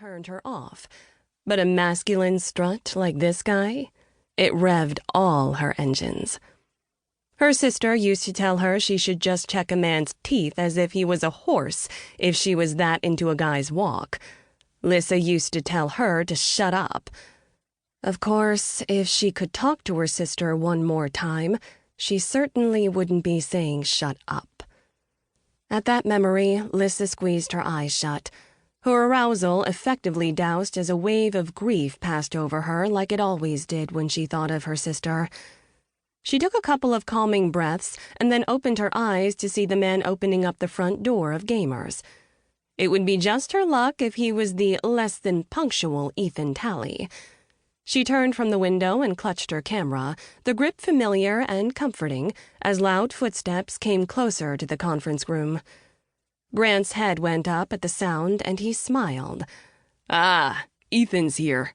turned her off. But a masculine strut like this guy, it revved all her engines. Her sister used to tell her she should just check a man's teeth as if he was a horse if she was that into a guy's walk. Lissa used to tell her to shut up. Of course, if she could talk to her sister one more time, she certainly wouldn't be saying shut up. At that memory, Lissa squeezed her eyes shut. Her arousal effectively doused as a wave of grief passed over her like it always did when she thought of her sister. She took a couple of calming breaths and then opened her eyes to see the man opening up the front door of Gamers. It would be just her luck if he was the less-than-punctual Ethan Talley. She turned from the window and clutched her camera, the grip familiar and comforting, as loud footsteps came closer to the conference room. Grant's head went up at the sound, and he smiled. "Ah, Ethan's here."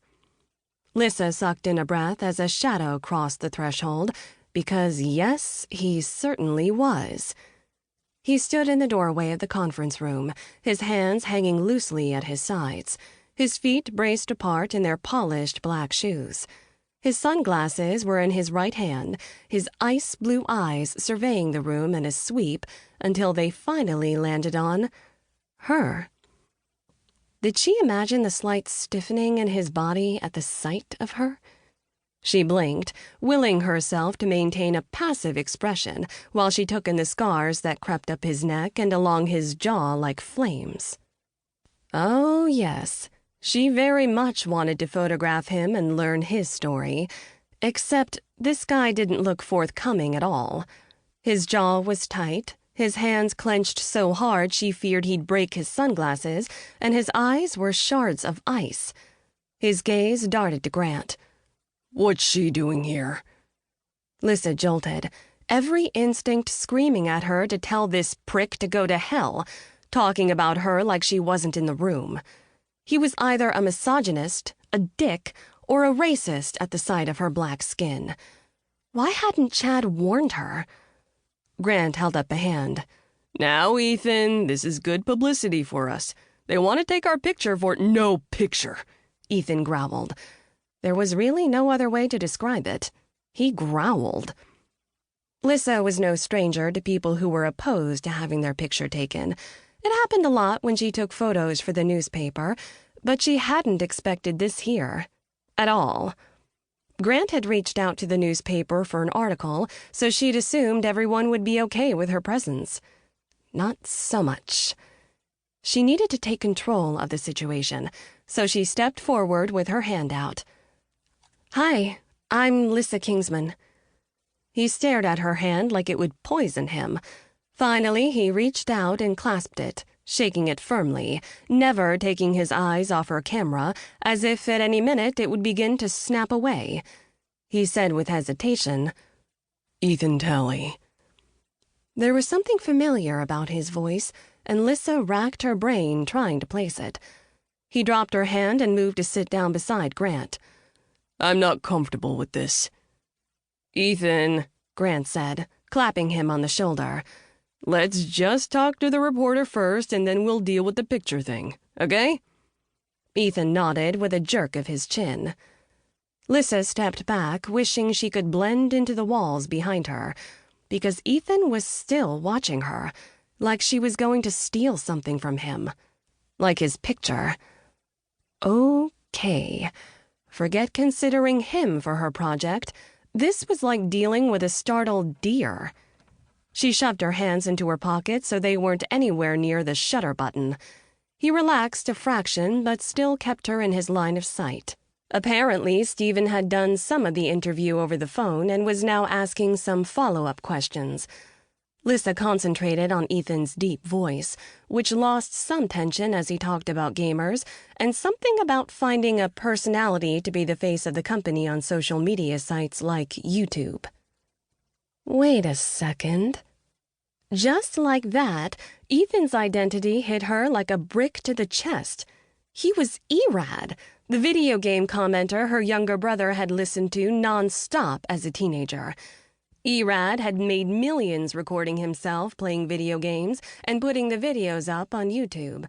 Lissa sucked in a breath as a shadow crossed the threshold, because yes, he certainly was. He stood in the doorway of the conference room, his hands hanging loosely at his sides, his feet braced apart in their polished black shoes. His sunglasses were in his right hand, his ice-blue eyes surveying the room in a sweep until they finally landed on her. Did she imagine the slight stiffening in his body at the sight of her? She blinked, willing herself to maintain a passive expression while she took in the scars that crept up his neck and along his jaw like flames. Oh, yes. She very much wanted to photograph him and learn his story, except this guy didn't look forthcoming at all. His jaw was tight, his hands clenched so hard she feared he'd break his sunglasses, and his eyes were shards of ice. His gaze darted to Grant. "What's she doing here?" Lissa jolted, every instinct screaming at her to tell this prick to go to hell, talking about her like she wasn't in the room. He was either a misogynist, a dick, or a racist at the sight of her black skin. Why hadn't Chad warned her? Grant held up a hand. "Now, Ethan, this is good publicity for us. They want to take our picture for—" "No picture," Ethan growled. There was really no other way to describe it. He growled. Lissa was no stranger to people who were opposed to having their picture taken. It happened a lot when she took photos for the newspaper, but she hadn't expected this here. At all. Grant had reached out to the newspaper for an article, so she'd assumed everyone would be okay with her presence. Not so much. She needed to take control of the situation, so she stepped forward with her hand out. "Hi, I'm Lissa Kingsman." He stared at her hand like it would poison him. Finally, he reached out and clasped it, shaking it firmly, never taking his eyes off her camera, as if at any minute it would begin to snap away. He said with hesitation, "Ethan Talley." There was something familiar about his voice, and Lissa racked her brain trying to place it. He dropped her hand and moved to sit down beside Grant. "I'm not comfortable with this." "Ethan," Grant said, clapping him on the shoulder, "let's just talk to the reporter first, and then we'll deal with the picture thing, okay?" Ethan nodded with a jerk of his chin. Lissa stepped back, wishing she could blend into the walls behind her, because Ethan was still watching her, like she was going to steal something from him. Like his picture. Okay. Forget considering him for her project. This was like dealing with a startled deer. She shoved her hands into her pockets so they weren't anywhere near the shutter button. He relaxed a fraction, but still kept her in his line of sight. Apparently, Stephen had done some of the interview over the phone and was now asking some follow-up questions. Lissa concentrated on Ethan's deep voice, which lost some tension as he talked about Gamers, and something about finding a personality to be the face of the company on social media sites like YouTube. Wait a second. Just like that, Ethan's identity hit her like a brick to the chest. He was Erad, the video game commenter her younger brother had listened to nonstop as a teenager. Erad had made millions recording himself playing video games and putting the videos up on YouTube.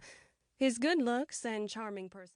His good looks and charming personality